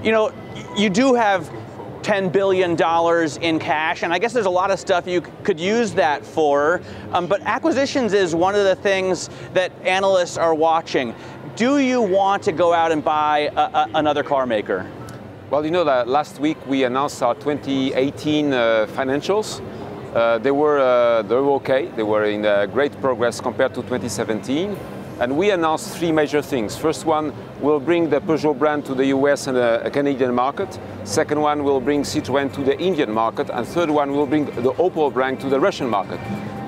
You know, you do have $10 billion in cash, and I guess there's a lot of stuff you could use that for, but acquisitions is one of the things that analysts are watching. Do you want to go out and buy another car maker? Well, you know that last week we announced our 2018 financials. They were okay. They were in great progress compared to 2017. And we announced three major things. First one, we'll bring the Peugeot brand to the US and a Canadian market. Second one, we'll bring Citroën to the Indian market. And third one, we'll bring the Opal brand to the Russian market.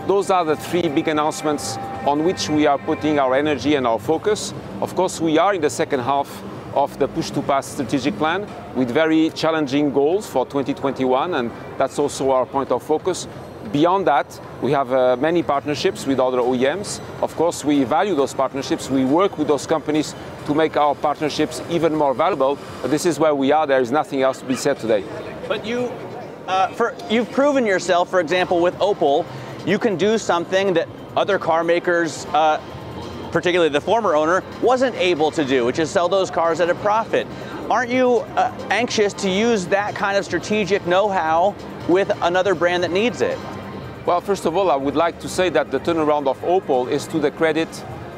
Those are the three big announcements on which we are putting our energy and our focus. Of course, we are in the second half of the Push to Pass strategic plan with very challenging goals for 2021, and that's also our point of focus. Beyond that, we have many partnerships with other OEMs. Of course, we value those partnerships. We work with those companies to make our partnerships even more valuable. But this is where we are. There is nothing else to be said today. But you've proven yourself, for example, with Opal, you can do something that other car makers, particularly the former owner, wasn't able to do, which is sell those cars at a profit. Aren't you anxious to use that kind of strategic know-how with another brand that needs it? Well, first of all, I would like to say that the turnaround of Opal is to the credit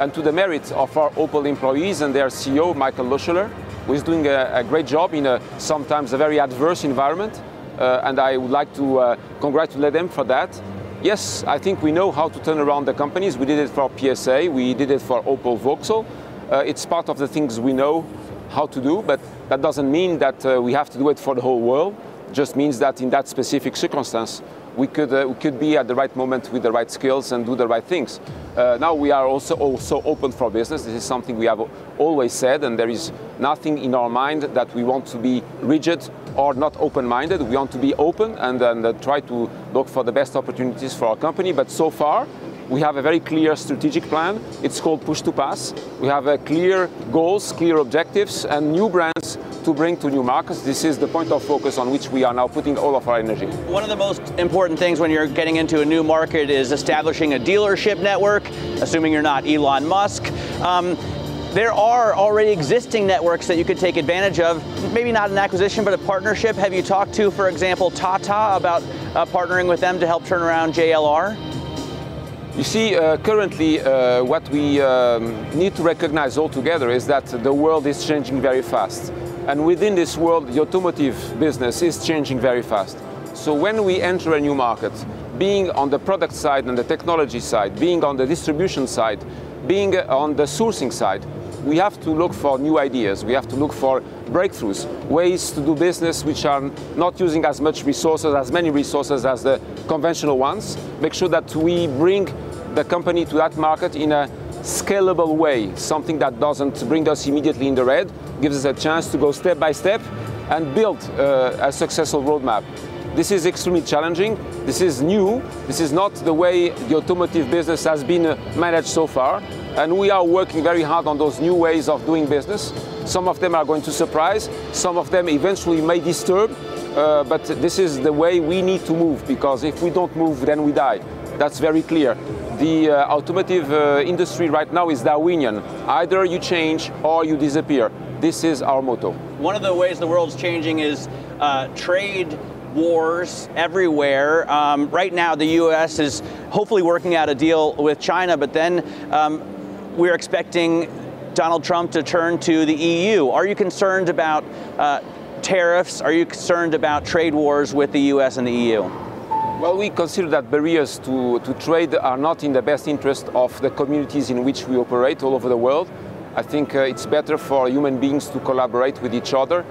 and to the merit of our Opal employees and their CEO, Michael Loscheller, who is doing a great job in sometimes a very adverse environment. And I would like to congratulate them for that. Yes, I think we know how to turn around the companies. We did it for PSA, we did it for Opel Vauxhall. It's part of the things we know how to do, but that doesn't mean that we have to do it for the whole world. It just means that in that specific circumstance, we could be at the right moment with the right skills and do the right things. Now we are also open for business. This is something we have always said, and there is nothing in our mind that we want to be rigid or not open-minded. We want to be open and try to look for the best opportunities for our company. But so far, we have a very clear strategic plan. It's called Push to Pass. We have clear goals, clear objectives, and new brands to bring to new markets. This is the point of focus on which we are now putting all of our energy. One of the most important things when you're getting into a new market is establishing a dealership network, assuming you're not Elon Musk. There are already existing networks that you could take advantage of, maybe not an acquisition, but a partnership. Have you talked to, for example, Tata about partnering with them to help turn around JLR? You see, currently what we need to recognize altogether is that the world is changing very fast. And within this world, the automotive business is changing very fast. So when we enter a new market, being on the product side and the technology side, being on the distribution side, being on the sourcing side, we have to look for new ideas. We have to look for breakthroughs, ways to do business which are not using as much resources, as many resources as the conventional ones. Make sure that we bring the company to that market in a scalable way, something that doesn't bring us immediately in the red, gives us a chance to go step by step and build a successful roadmap. This is extremely challenging. This is new. This is not the way the automotive business has been managed so far. And we are working very hard on those new ways of doing business. Some of them are going to surprise. Some of them eventually may disturb. But this is the way we need to move, because if we don't move, then we die. That's very clear. The automotive industry right now is Darwinian. Either you change or you disappear. This is our motto. One of the ways the world's changing is trade wars everywhere. Right now, the U.S. is hopefully working out a deal with China, but then we're expecting Donald Trump to turn to the EU. Are you concerned about tariffs? Are you concerned about trade wars with the U.S. and the EU? Well, we consider that barriers to trade are not in the best interest of the communities in which we operate all over the world. I think it's better for human beings to collaborate with each other.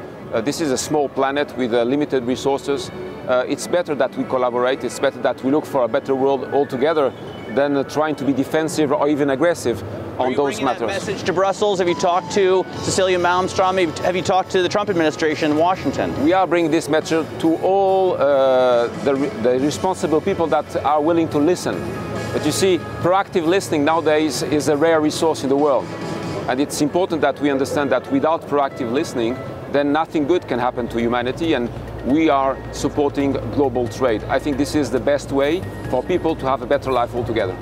This is a small planet with limited resources. It's better that we collaborate. It's better that we look for a better world altogether than trying to be defensive or even aggressive on those matters. Are you bringing that message to Brussels? Have you talked to Cecilia Malmstrom? Have you talked to the Trump administration in Washington? We are bringing this message to all the responsible people that are willing to listen. But you see, proactive listening nowadays is a rare resource in the world. And it's important that we understand that without proactive listening, then nothing good can happen to humanity, and we are supporting global trade. I think this is the best way for people to have a better life altogether.